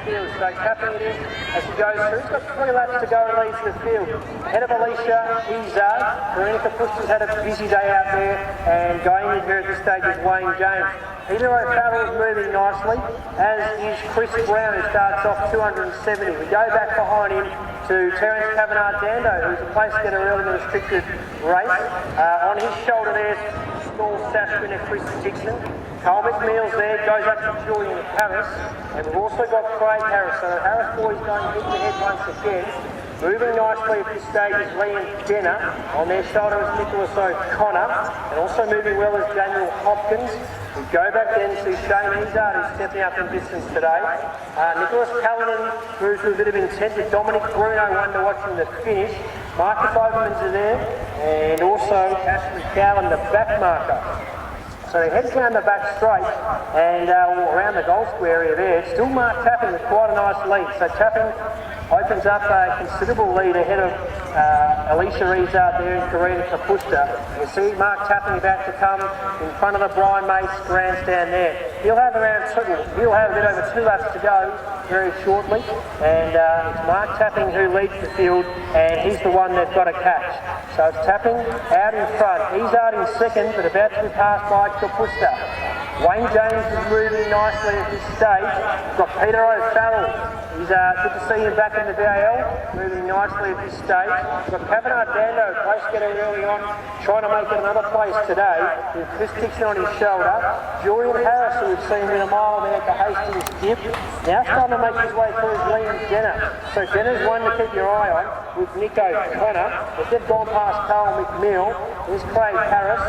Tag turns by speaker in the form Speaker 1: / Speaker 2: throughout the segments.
Speaker 1: field. So tapping it in as he goes through. He's got 3 laps to go and leads the field. Ahead of Alicia, Izard. Karina Kapusta's had a busy day out there, and going in here at this stage is Wayne James. Peter O'Farrell is moving nicely, as is Chris Brown, who starts off 270. We go back behind him to Terence Kavanagh-Dando, who's a place getter early in the restricted race. On his shoulder there's small sash winner Chris Dixon. Cole McNeil's there, goes up to Julian Harris, and we've also got Craig Harris. So the Harris boys going head-to-head once again. Moving nicely at this stage is Liam Denner. On their shoulder is Nicholas O'Connor, and also moving well is Daniel Hopkins. We go back then to Shane Izard, who's stepping up in distance today. Nicholas Callanan moves with a bit of intent with Dominic Bruno, one to watch in the finish. Marcus Overmans are there, and also Ashley Cowan, the back marker. So he heads down the back straight and around the goal square area there. Still Mark Tapping with quite a nice lead. So Tapping opens up a considerable lead ahead of Alicia Izard there and Karina Kapusta. You see Mark Tapping about to come in front of the Brian Mace grandstand there. He'll have a bit over 2 laps to go very shortly, and it's Mark Tapping who leads the field, and he's the one they've got to catch. So it's Tapping out in front. Izard in second, but about to be passed by Kapusta. Wayne James is moving nicely at this stage. We've got Peter O'Farrell. He's good to see him back in the VAL, moving nicely at this stage. We've got Kavanagh-Dando, place getter early on, trying to make it another place today, with Chris Dixon on his shoulder. Julian Harris, who we've seen in a mile there at the Hastings dip, now starting to make his way through is Liam Denner. So Denner's one to keep your eye on, with Nick O'Connor. As they've gone past Carl McNeil, there's Craig Harris,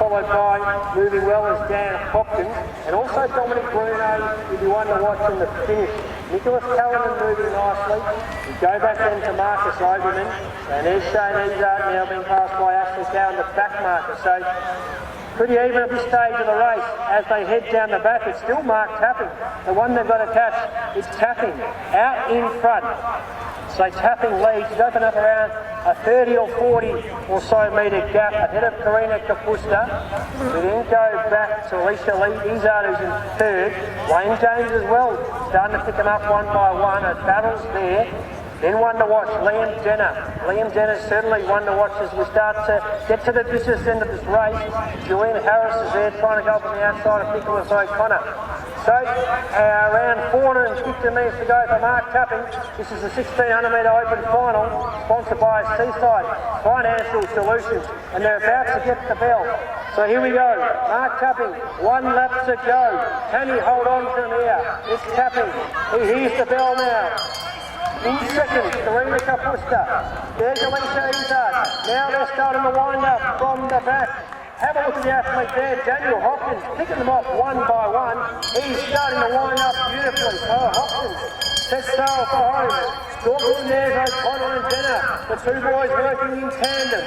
Speaker 1: followed by, moving well, as Dan Hopkins, and also Dominic Bruno will be one to watch in the finish. Nicholas Callanan moving nicely. We go back then to Marcus Overman, and there's Shane Izard now being passed by Ashley Cowan, the back marker. So pretty even at this stage of the race as they head down the back. It's still Mark Tapping. The one they've got to catch is Tapping out in front. So Tapping leads. He's opened up around a 30 or 40 or so metre gap ahead of Karina Kapusta. We then go back to Alicia Izard, who's in third. Wayne James as well, starting to pick them up one by one. A battle's there. Then one to watch, Liam Denner. Liam Denner's certainly one to watch as we start to get to the business end of this race. Julian Harris is there trying to go up on the outside of Nicholas O'Connor. So around 450 metres to go for Mark Tapping. This is the 1600 metre open final, sponsored by Seaside Financial Solutions, and they're about to get the bell. So here we go, Mark Tapping, 1 lap to go. Can he hold on from here? It's Tapping. He hears the bell now. In second, Karina Kapusta. There's Alicia Izard. Now they're starting to wind up from the back. Have a look at the athlete there, Daniel Hopkins, picking them off one by one. He's starting to wind up beautifully. Oh, Hopkins sets sail for home. Stalking there's O'Connor and Denner. The two boys working in tandem.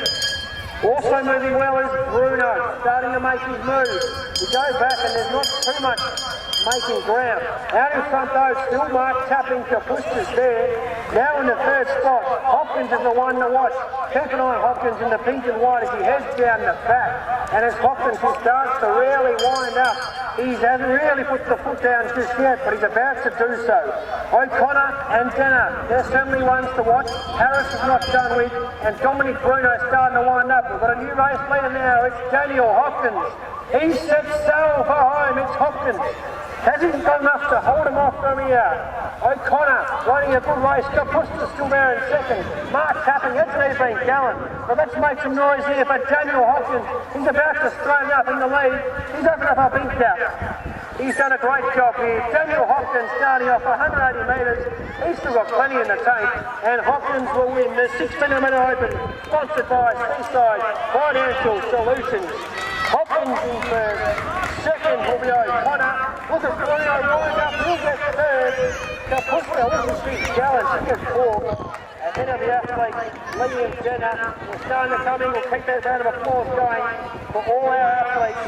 Speaker 1: Also moving well is Bruno, starting to make his move. We go back and there's not too much making ground. Out in front though, still Mark Tapping, Kapusta's there. Now in the third spot, Hopkins is the one to watch. Keep an eye on Hopkins in the pink and white as he heads down the back. And as Hopkins starts to really wind up, he hasn't really put the foot down just yet, but he's about to do so. O'Connor and Denner, they're certainly ones to watch. Harris is not done with, and Dominic Bruno starting to wind up. We've got a new race leader now, it's Daniel Hopkins. He sets sail for home, it's Hopkins. Hasn't got enough to hold him off from here. O'Connor running a good race. Kapusta's still there in second. Mark Tapping, hasn't he been gallant? But let's make some noise here for Daniel Hopkins. He's about to straighten up in the lead. He's opened up a big gap. He's done a great job here. Daniel Hopkins starting off 180 metres. He's still got plenty in the tank. And Hopkins will win the 1600 metre open, sponsored by Seaside Financial Solutions. Hopkins in third. Second will be O'Connor. Look at Bruno wind up. He'll get third. Kapusta, listen, she's gallant. She gets fourth. Ahead of the athlete, Liam Denner. We're starting to come in. We'll keep that round of applause going for all our athletes.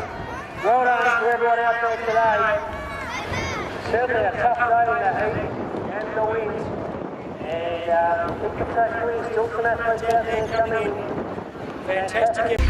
Speaker 1: Well done to everyone out there today. Certainly a tough day in the heat and the wind. And it can take three. Still some athletes out there coming in. Fantastic.